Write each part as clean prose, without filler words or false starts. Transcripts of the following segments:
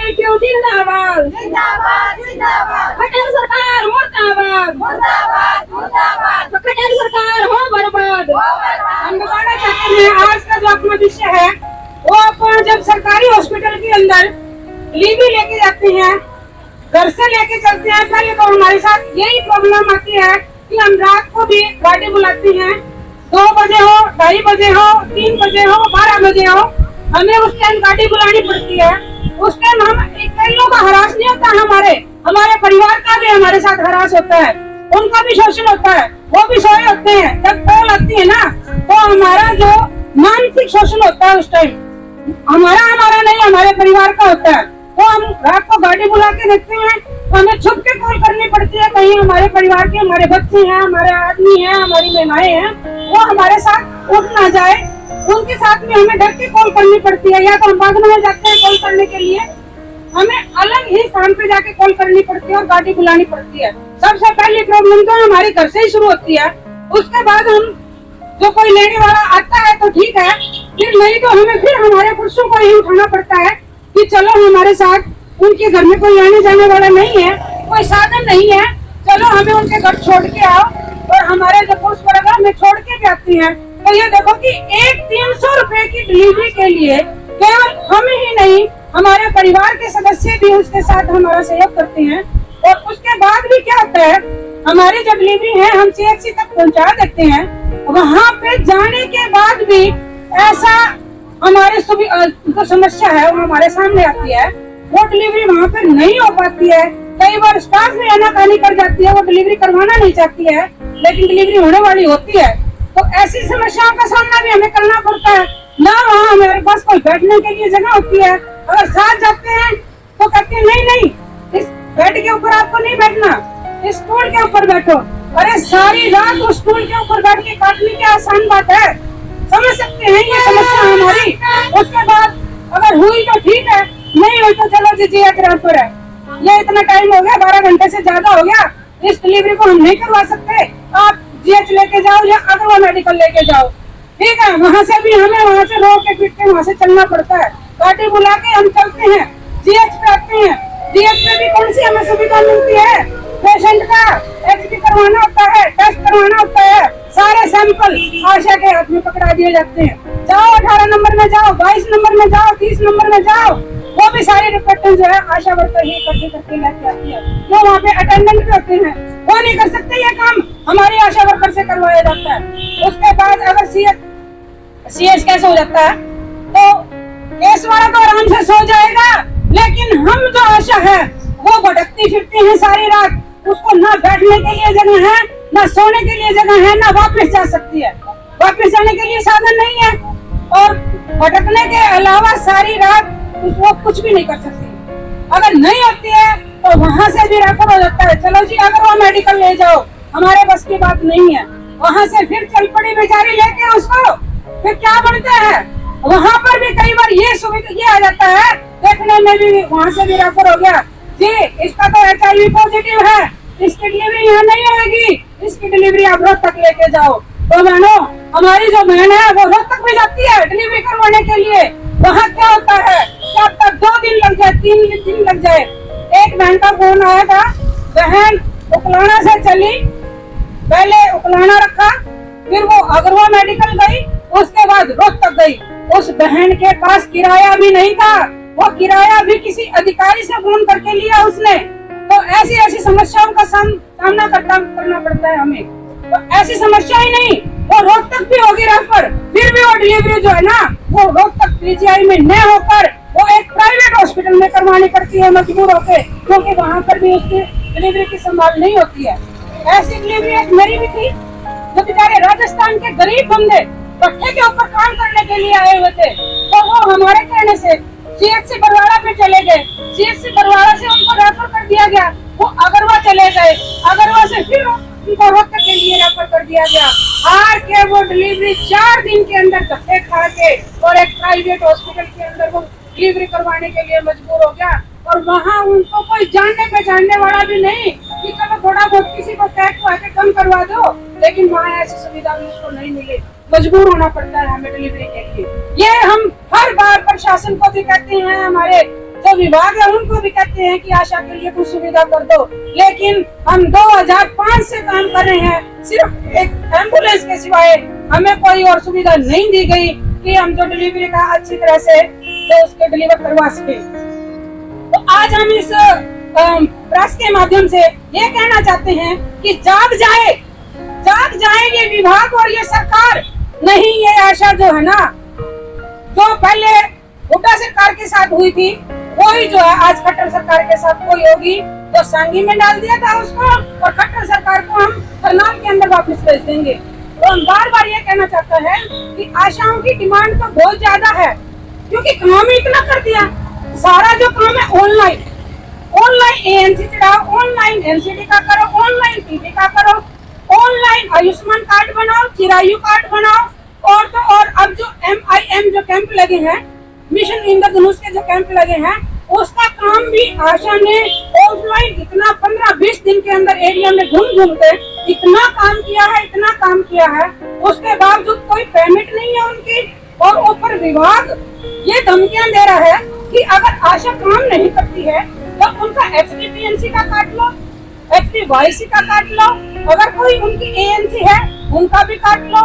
क्यों जिंदाबाद जिंदाबाद जिंदाबाद पटेल सरकार मुर्दाबाद मुर्दाबाद मुर्दाबाद पटेल सरकार हो बर्बाद। हम बताना चाहते हैं आज का जो अपना विषय है वो अपन जब सरकारी हॉस्पिटल के अंदर लीवी लेके जाते हैं, घर से लेके चलते हैं, पहले तो हमारे साथ यही प्रॉब्लम आती है कि हम रात को भी गाड़ी बुलाती हैं, 2 बजे हो, 2:30 बजे हो, 3 बजे हो, 12 बजे हो, हमें उस टाइम गाड़ी बुलानी पड़ती है। उस टाइम हम कई लोगों का हरास नहीं होता, हमारे परिवार का भी हमारे साथ हरास होता है, उनका भी शोषण होता है, वो भी सोए होते हैं। जब कॉल आती है ना तो हमारा जो मानसिक शोषण होता है उस टाइम हमारा नहीं, हमारे परिवार का होता है। तो हम रात को गाड़ी बुला के देखते हैं तो हमें छुप के कॉल करनी पड़ती है, कहीं हमारे परिवार के हमारे बच्चे हैं, हमारे आदमी हैं, हमारी महिलाएं हैं, वो हमारे साथ उठ ना जाए, उनके साथ में हमें डर के कॉल करनी पड़ती है। या तो हम भागने में जाते हैं कॉल करने के लिए, हमें अलग ही स्थान पे जाके कॉल करनी पड़ती है और गाड़ी बुलानी पड़ती है। सबसे पहली प्रॉब्लम तो हमारे घर से ही शुरू होती है। उसके बाद हम जो कोई लेने वाला आता है तो ठीक है, फिर नहीं तो हमें फिर हमारे पुरुषों को ही उठाना पड़ता है कि चलो हमारे साथ, उनके घर में कोई आने जाने वाला नहीं है, कोई साधन नहीं है, चलो हमें उनके घर छोड़ के आओ। और हमारे जो पुरुष वर्ग हमें छोड़ के भी आती है। तो ये देखो कि एक 300 रुपए की डिलीवरी के लिए केवल हम ही नहीं, हमारे परिवार के सदस्य भी उसके साथ हमारा सहयोग करते हैं। और उसके बाद भी क्या होता है, हमारी जो डिलीवरी है हम CHC तक पहुंचा देते हैं, वहाँ पे जाने के बाद भी ऐसा हमारे जो समस्या है वो हमारे सामने आती है, वो डिलीवरी वहाँ पे नहीं हो पाती है। कई बार स्टाफ भी आनाकानी कर जाती है, वो डिलीवरी करवाना नहीं चाहती है लेकिन डिलीवरी होने वाली होती है। तो ऐसी समस्याओं का सामना भी हमें करना पड़ता है। ना वहाँ हमारे पास कोई बैठने के लिए जगह होती है, अगर साथ जाते हैं तो कहते हैं नहीं, इस बेड के ऊपर आपको नहीं बैठना, इस स्टूल के ऊपर बैठो। अरे सारी रात उस स्टूल के ऊपर बैठ के काटने की आसान बात है, समझ सकते हैं ये समस्या हमारी। उसके बाद अगर हुई तो ठीक है, नहीं हुई तो चलो जी ट्रांसफर है, ये इतना टाइम हो गया, 12 घंटे से ज्यादा हो गया, इस डिलीवरी को हम नहीं करवा सकते, आप GH लेके जाओ या अगरवा मेडिकल लेके जाओ। ठीक है, वहाँ से भी हमें वहाँ से रो के पीट के वहाँ से चलना पड़ता है, गाड़ी बुला के हम चलते हैं, GH पे आते हैं। GH पे भी कौन सी हमें सुविधा मिलती है, पेशेंट का HB करवाना होता है, टेस्ट करवाना होता है, सारे सैंपल आशा के हाथ में पकड़ा दिए जाते हैं। जाओ 18 नंबर में जाओ, 22 नंबर में जाओ, 30 नंबर में जाओ, वो भी सारी रिपोर्ट जो है आशा वर्कर ही करके लेके आती है। जो वहाँ पे अटेंडेंट भी होते हैं वो नहीं कर सकते, ये काम हमारी आशा वर्कर से करवाया जाता है। उसके बाद अगर CS कैसे हो जाता है तो केस वाला तो आराम से सो जाएगा, लेकिन हम जो आशा है वो भटकती फिरती है सारी रात, उसको ना बैठने के लिए जगह है, ना सोने के लिए जगह है, ना वापस जा सकती है, वापस जाने के लिए साधन नहीं है, और भटकने के अलावा सारी रात वो कुछ भी नहीं कर सकती। अगर नहीं होती है तो वहाँ से भी रेफर हो जाता है, चलो जी अगर वो मेडिकल ले जाओ, हमारे बस की बात नहीं है। वहाँ से फिर चल पड़ी बेचारी लेके उसको, फिर क्या बनता है, वहाँ पर भी कई बार ये सुविधा ये आ जाता है, देखने में भी वहाँ से भी रेफर हो गया जी, इसका तो HIV पॉजिटिव है, इसकी डिलीवरी यहाँ नहीं होगी, इसकी डिलीवरी आप रोहतक लेके जाओ। तो बहनों, हमारी जो बहन है वो रोहतक भी जाती है डिलीवरी करवाने के लिए। वहाँ क्या होता है, क्या तक 2 दिन लग जाए, 3 दिन लग जाए। एक बहन का फोन आया था, बहन उकलाना से चली, पहले उकलाना रखा, फिर वो अगरवा मेडिकल गई, उसके बाद रोहतक गई। उस बहन के पास किराया भी नहीं था, वो किराया भी किसी अधिकारी से फोन करके लिया उसने। तो ऐसी समस्याओं का सामना करना पड़ता है हमें। तो ऐसी समस्या ही नहीं, वो रोहतक भी होगी रेफर, फिर भी वो डिलीवरी जो है ना वो रोहतक PGI में न होकर वो एक प्राइवेट हॉस्पिटल में करवानी पड़ती है मजबूर होकर, क्योंकि वहाँ पर भी उसकी डिलीवरी की संभाल नहीं होती है। ऐसी डिलीवरी एक मेरी भी थी, जो बेचारे राजस्थान के गरीब बंदे भट्टे के ऊपर काम करने के लिए आए हुए थे, तो वो हमारे कहने से CHC बरवाड़ा पे चले गए, CHC बरवाड़ा से उनको रेफर कर दिया गया, वो अगरवा चले गए, अगरवा से फिर उनको रोहतक के लिए रेफर कर दिया गया। हार के वो डिलीवरी 4 दिन के अंदर धक्के खा के और एक प्राइवेट हॉस्पिटल के अंदर वो डिलीवरी करवाने के लिए मजबूर हो गया। और वहाँ उनको कोई जानने वाला भी नहीं कि चलो थोड़ा बहुत किसी को आके कम करवा दो, लेकिन वहाँ ऐसी सुविधा भी उसको नहीं मिली, मजबूर होना पड़ता है हमें डिलीवरी के लिए। ये हम हर बार प्रशासन को भी कहते हैं, हमारे जो विभाग है उनको भी कहते हैं कि आशा के लिए कुछ सुविधा कर दो, लेकिन हम 2005 से काम कर रहे हैं, सिर्फ एक एम्बुलेंस के सिवाय हमें कोई और सुविधा नहीं दी गई कि हम जो डिलीवरी का अच्छी तरह से तो उसके डिलीवर करवा सके। तो आज हम इस प्रेस के माध्यम से ये कहना चाहते हैं कि जाग जाए ये विभाग और ये सरकार। नहीं, ये आशा जो है ना, जो पहले हुड्डा सरकार के साथ हुई थी वही जो है आज खट्टर सरकार के साथ कोई होगी। तो सांगी में डाल दिया था उसको और खट्टर सरकार को हम करनाल के अंदर वापस भेज देंगे। तो हम बार बार ये कहना चाहता है कि आशाओं की डिमांड तो बहुत ज्यादा है, क्योंकि काम ही इतना कर दिया। सारा जो काम है ऑनलाइन ANC चढ़ाओ, ऑनलाइन NCD का करो, ऑनलाइन PP का करो, ऑनलाइन आयुष्मान कार्ड बनाओ, चिरायु कार्ड बनाओ। और तो और अब जो MIM जो कैंप लगे हैं, मिशन इंद्रधनुष के जो कैंप लगे हैं, उसका काम भी आशा ने ऑफलाइन इतना 15-20 दिन के अंदर एरिया में घूम के इतना काम किया है, उसके बावजूद कोई पेमेंट नहीं है उनकी। और ऊपर विभाग ये धमकियां दे रहा है कि अगर आशा काम नहीं करती है तो उनका HDPNC का काट लो, HDYC का काट लो, अगर कोई उनकी ANC है उनका भी काट लो।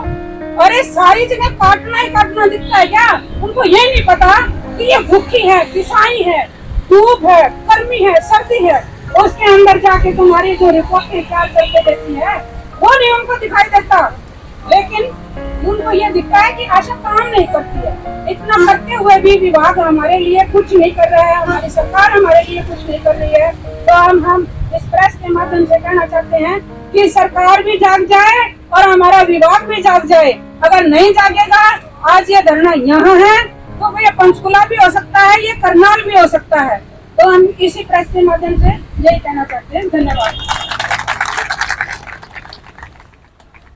अरे सारी जगह काटना ही काटना दिखता है क्या? उनको ये नहीं पता कि ये भूखी है, किसाई है, धूप है, गर्मी है, सर्दी है, उसके अंदर जाके तुम्हारी जो रिपोर्ट क्या करके देती है वो नहीं उनको दिखाई देता। लेकिन उनको ये दिखता है कि आशा काम नहीं करती है। इतना करते हुए भी विभाग हमारे लिए कुछ नहीं कर रहा है, हमारी सरकार हमारे लिए कुछ नहीं कर रही है। तो हम इस प्रेस के माध्यम से कहना चाहते हैं कि सरकार भी जाग जाए और हमारा विभाग भी जाग जाए। अगर नहीं जागेगा, आज ये धरना यहाँ है तो ये पंचकुला भी हो सकता है, ये करनाल भी हो सकता है। तो हम इसी प्रेस के माध्यम से यही कहना चाहते हैं। धन्यवाद।